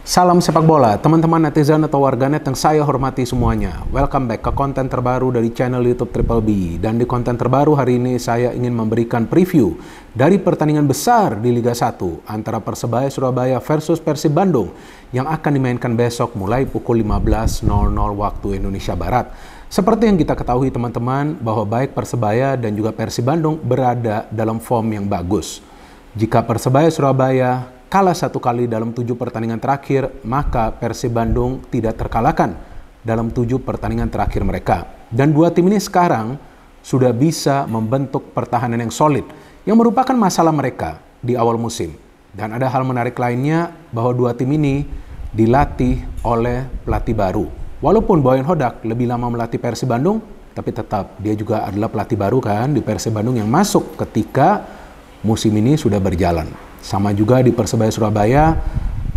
Salam sepak bola, teman-teman netizen atau warganet yang saya hormati semuanya. Welcome back ke konten terbaru dari channel YouTube Triple B. Dan di konten terbaru hari ini saya ingin memberikan preview dari pertandingan besar di Liga 1 antara Persebaya Surabaya versus Persib Bandung yang akan dimainkan besok mulai pukul 15.00 waktu Indonesia Barat. Seperti yang kita ketahui teman-teman bahwa baik Persebaya dan juga Persib Bandung berada dalam form yang bagus. Jika Persebaya Surabaya kalah 1 kali dalam 7 pertandingan terakhir, maka Persib Bandung tidak terkalahkan dalam 7 pertandingan terakhir mereka. Dan dua tim ini sekarang sudah bisa membentuk pertahanan yang solid, yang merupakan masalah mereka di awal musim. Dan ada hal menarik lainnya bahwa dua tim ini dilatih oleh pelatih baru. Walaupun Boyan Hodak lebih lama melatih Persib Bandung, tapi tetap dia juga adalah pelatih baru kan di Persib Bandung yang masuk ketika musim ini sudah berjalan. Sama juga di Persebaya Surabaya,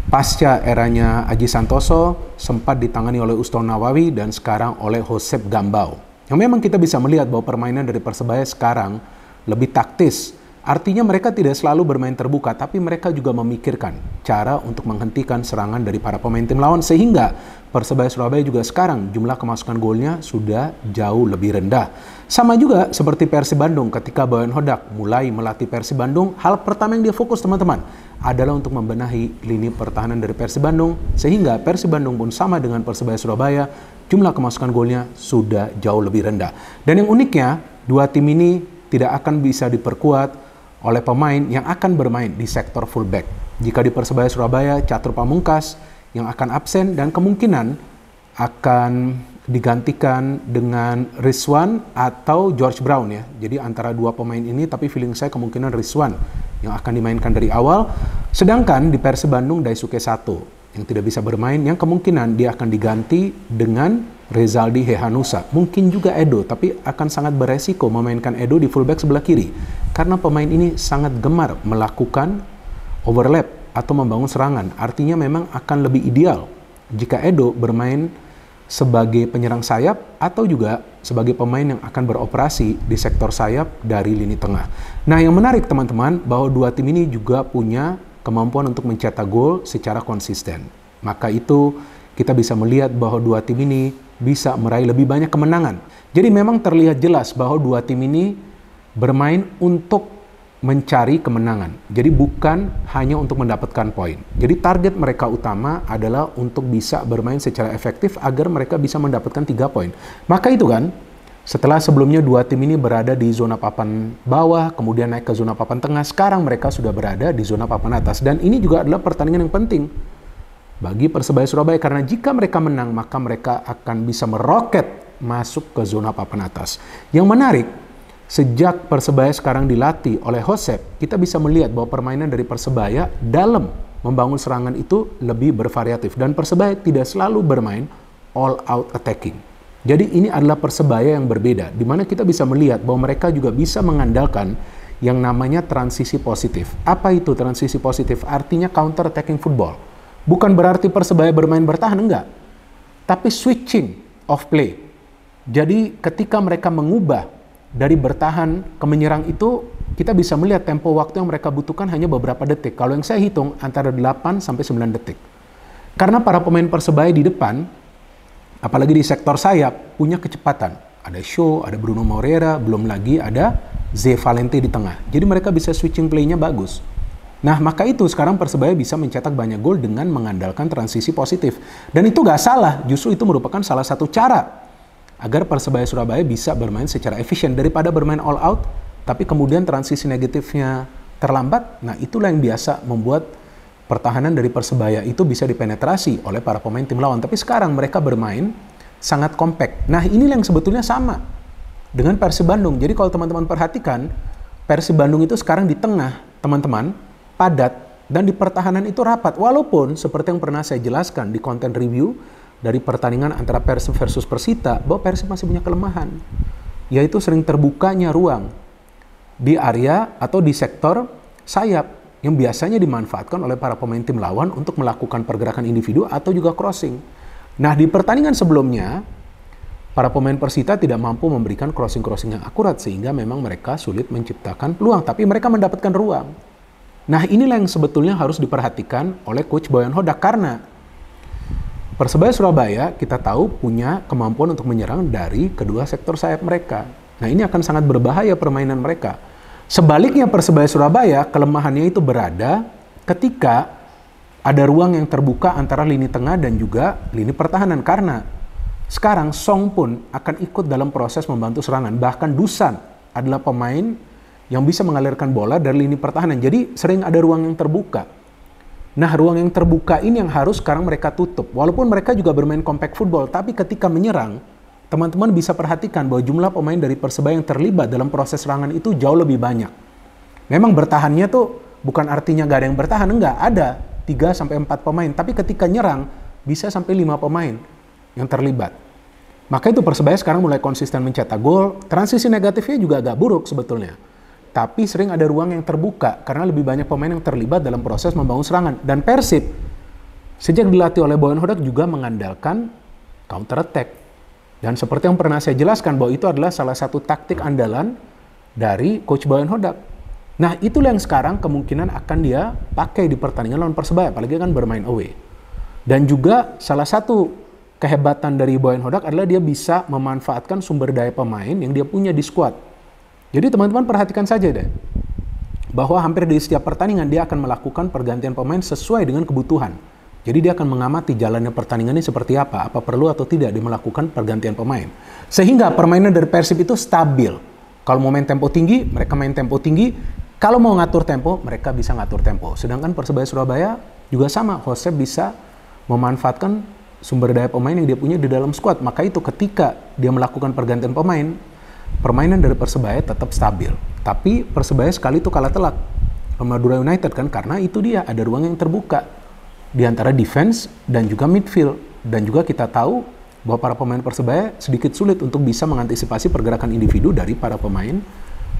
pasca eranya Aji Santoso sempat ditangani oleh Uston Nawawi dan sekarang oleh Josep Gambau. Yang memang kita bisa melihat bahwa permainan dari Persebaya sekarang lebih taktis. Artinya mereka tidak selalu bermain terbuka, tapi mereka juga memikirkan cara untuk menghentikan serangan dari para pemain tim lawan, sehingga Persebaya Surabaya juga sekarang jumlah kemasukan golnya sudah jauh lebih rendah. Sama juga seperti Persib Bandung, ketika Boyan Hodak mulai melatih Persib Bandung, hal pertama yang dia fokus teman-teman adalah untuk membenahi lini pertahanan dari Persib Bandung, sehingga Persib Bandung pun sama dengan Persebaya Surabaya, jumlah kemasukan golnya sudah jauh lebih rendah. Dan yang uniknya, dua tim ini tidak akan bisa diperkuat oleh pemain yang akan bermain di sektor fullback. Jika di Persebaya Surabaya, Catur Pamungkas yang akan absen dan kemungkinan akan digantikan dengan Rizwan atau George Brown ya. Jadi antara dua pemain ini, tapi feeling saya kemungkinan Rizwan yang akan dimainkan dari awal. Sedangkan di Persib Bandung, Daisuke Sato yang tidak bisa bermain, yang kemungkinan dia akan diganti dengan Rezaldi Hehanusa. Mungkin juga Edo, tapi akan sangat beresiko memainkan Edo di fullback sebelah kiri. Karena pemain ini sangat gemar melakukan overlap atau membangun serangan. Artinya memang akan lebih ideal jika Edo bermain sebagai penyerang sayap atau juga sebagai pemain yang akan beroperasi di sektor sayap dari lini tengah. Nah, yang menarik teman-teman bahwa dua tim ini juga punya kemampuan untuk mencetak gol secara konsisten. Maka itu kita bisa melihat bahwa dua tim ini bisa meraih lebih banyak kemenangan. Jadi memang terlihat jelas bahwa dua tim ini bermain untuk mencari kemenangan. Jadi bukan hanya untuk mendapatkan poin. Jadi target mereka utama adalah untuk bisa bermain secara efektif agar mereka bisa mendapatkan 3 poin. Maka itu kan, setelah sebelumnya dua tim ini berada di zona papan bawah, kemudian naik ke zona papan tengah, sekarang mereka sudah berada di zona papan atas. Dan ini juga adalah pertandingan yang penting bagi Persebaya Surabaya, karena jika mereka menang, maka mereka akan bisa meroket masuk ke zona papan atas. Yang menarik, sejak Persebaya sekarang dilatih oleh Josep, kita bisa melihat bahwa permainan dari Persebaya dalam membangun serangan itu lebih bervariatif. Dan Persebaya tidak selalu bermain all out attacking. Jadi ini adalah Persebaya yang berbeda, di mana kita bisa melihat bahwa mereka juga bisa mengandalkan yang namanya transisi positif. Apa itu transisi positif? Artinya counter attacking football. Bukan berarti Persebaya bermain bertahan, enggak. Tapi switching of play. Jadi ketika mereka mengubah dari bertahan ke menyerang itu, kita bisa melihat tempo waktu yang mereka butuhkan hanya beberapa detik. Kalau yang saya hitung antara 8 sampai 9 detik. Karena para pemain Persebaya di depan, apalagi di sektor sayap, punya kecepatan. Ada Shaw, ada Bruno Moreira, belum lagi ada Ze Valente di tengah. Jadi mereka bisa switching play-nya bagus. Nah, maka itu sekarang Persebaya bisa mencetak banyak gol dengan mengandalkan transisi positif. Dan itu gak salah, justru itu merupakan salah satu cara agar Persebaya Surabaya bisa bermain secara efisien daripada bermain all out, tapi kemudian transisi negatifnya terlambat. Nah, itulah yang biasa membuat pertahanan dari Persebaya itu bisa dipenetrasi oleh para pemain tim lawan. Tapi sekarang mereka bermain sangat kompak. Nah, inilah yang sebetulnya sama dengan Persib Bandung. Jadi kalau teman-teman perhatikan, Persib Bandung itu sekarang di tengah, teman-teman, padat, dan di pertahanan itu rapat. Walaupun seperti yang pernah saya jelaskan di konten review dari pertandingan antara Persib versus Persita, bahwa Persib masih punya kelemahan, yaitu sering terbukanya ruang di area atau di sektor sayap yang biasanya dimanfaatkan oleh para pemain tim lawan untuk melakukan pergerakan individu atau juga crossing. Nah, di pertandingan sebelumnya, para pemain Persita tidak mampu memberikan crossing-crossing yang akurat, sehingga memang mereka sulit menciptakan peluang, tapi mereka mendapatkan ruang. Nah, inilah yang sebetulnya harus diperhatikan oleh Coach Boyan Hodak, karena Persebaya Surabaya kita tahu punya kemampuan untuk menyerang dari kedua sektor sayap mereka. Nah, ini akan sangat berbahaya permainan mereka. Sebaliknya Persebaya Surabaya, kelemahannya itu berada ketika ada ruang yang terbuka antara lini tengah dan juga lini pertahanan. Karena sekarang Song pun akan ikut dalam proses membantu serangan. Bahkan Dusan adalah pemain yang bisa mengalirkan bola dari lini pertahanan. Jadi sering ada ruang yang terbuka. Nah, ruang yang terbuka ini yang harus sekarang mereka tutup. Walaupun mereka juga bermain compact football, tapi ketika menyerang, teman-teman bisa perhatikan bahwa jumlah pemain dari Persebaya yang terlibat dalam proses serangan itu jauh lebih banyak. Memang bertahannya tuh bukan artinya gak ada yang bertahan, enggak. Ada 3-4 pemain, tapi ketika nyerang bisa sampai 5 pemain yang terlibat. Maka itu Persebaya sekarang mulai konsisten mencetak gol. Transisi negatifnya juga agak buruk sebetulnya. Tapi sering ada ruang yang terbuka karena lebih banyak pemain yang terlibat dalam proses membangun serangan. Dan Persib sejak dilatih oleh Boyan Hodak juga mengandalkan counter attack. Dan seperti yang pernah saya jelaskan bahwa itu adalah salah satu taktik andalan dari Coach Boyan Hodak. Nah, itulah yang sekarang kemungkinan akan dia pakai di pertandingan lawan Persebaya, apalagi kan bermain away. Dan juga salah satu kehebatan dari Boyan Hodak adalah dia bisa memanfaatkan sumber daya pemain yang dia punya di skuad. Jadi teman-teman perhatikan saja deh, bahwa hampir di setiap pertandingan dia akan melakukan pergantian pemain sesuai dengan kebutuhan. Jadi dia akan mengamati jalannya pertandingan ini seperti apa perlu atau tidak dia melakukan pergantian pemain. Sehingga permainan dari Persib itu stabil. Kalau mau main tempo tinggi, mereka main tempo tinggi. Kalau mau ngatur tempo, mereka bisa ngatur tempo. Sedangkan Persebaya Surabaya juga sama, Josep bisa memanfaatkan sumber daya pemain yang dia punya di dalam skuad. Maka itu ketika dia melakukan pergantian pemain, permainan dari Persebaya tetap stabil. Tapi Persebaya sekali itu kalah telak sama Madura United kan, karena itu dia ada ruang yang terbuka di antara defense dan juga midfield. Dan juga kita tahu bahwa para pemain Persebaya sedikit sulit untuk bisa mengantisipasi pergerakan individu dari para pemain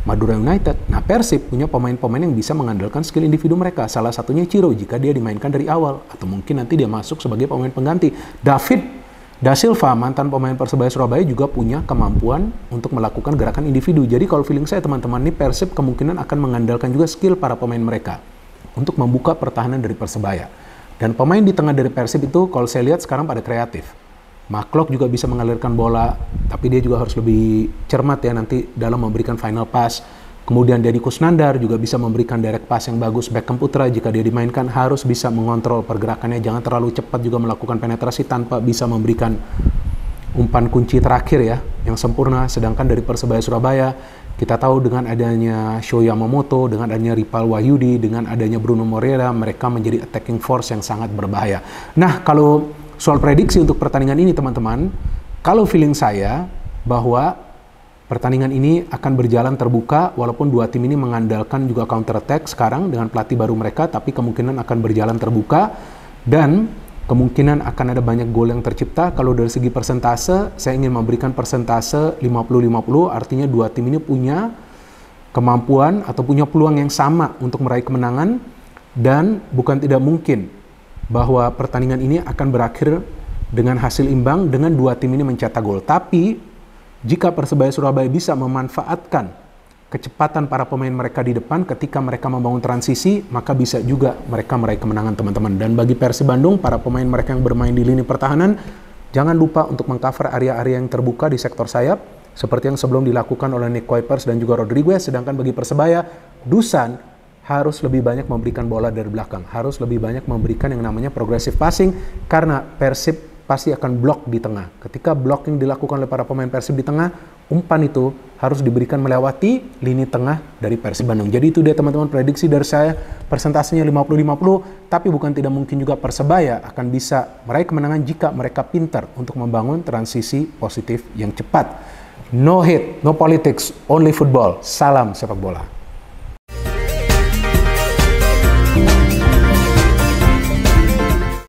Madura United. Nah, Persib punya pemain-pemain yang bisa mengandalkan skill individu mereka. Salah satunya Ciro jika dia dimainkan dari awal, atau mungkin nanti dia masuk sebagai pemain pengganti. David Da Silva, mantan pemain Persebaya Surabaya, juga punya kemampuan untuk melakukan gerakan individu. Jadi kalau feeling saya teman-teman, ini Persib kemungkinan akan mengandalkan juga skill para pemain mereka untuk membuka pertahanan dari Persebaya. Dan pemain di tengah dari Persib itu kalau saya lihat sekarang pada kreatif. McLeod juga bisa mengalirkan bola, tapi dia juga harus lebih cermat ya nanti dalam memberikan final pass. Kemudian Deddy Kusnandar juga bisa memberikan direct pass yang bagus. Beckham Putra jika dia dimainkan harus bisa mengontrol pergerakannya, jangan terlalu cepat juga melakukan penetrasi tanpa bisa memberikan umpan kunci terakhir ya yang sempurna. Sedangkan dari Persebaya Surabaya kita tahu dengan adanya Sho Yamamoto, dengan adanya Ripal Wahyudi, dengan adanya Bruno Moreira, mereka menjadi attacking force yang sangat berbahaya. Nah, kalau soal prediksi untuk pertandingan ini teman-teman, kalau feeling saya bahwa pertandingan ini akan berjalan terbuka, walaupun dua tim ini mengandalkan juga counter attack sekarang dengan pelatih baru mereka, tapi kemungkinan akan berjalan terbuka dan kemungkinan akan ada banyak gol yang tercipta. Kalau dari segi persentase, saya ingin memberikan persentase 50-50, artinya dua tim ini punya kemampuan atau punya peluang yang sama untuk meraih kemenangan, dan bukan tidak mungkin bahwa pertandingan ini akan berakhir dengan hasil imbang dengan dua tim ini mencetak gol. Tapi jika Persebaya Surabaya bisa memanfaatkan kecepatan para pemain mereka di depan ketika mereka membangun transisi, maka bisa juga mereka meraih kemenangan teman-teman. Dan bagi Persib Bandung, para pemain mereka yang bermain di lini pertahanan, jangan lupa untuk mengcover area-area yang terbuka di sektor sayap, seperti yang sebelum dilakukan oleh Nick Kuipers dan juga Rodriguez. Sedangkan bagi Persebaya, Dusan harus lebih banyak memberikan bola dari belakang, harus lebih banyak memberikan yang namanya progressive passing, karena Persib pasti akan blok di tengah. Ketika blocking dilakukan oleh para pemain Persib di tengah, umpan itu harus diberikan melewati lini tengah dari Persib Bandung. Jadi itu dia teman-teman prediksi dari saya, persentasenya 50-50, tapi bukan tidak mungkin juga Persebaya akan bisa meraih kemenangan jika mereka pintar untuk membangun transisi positif yang cepat. No hate, no politics, only football. Salam sepak bola.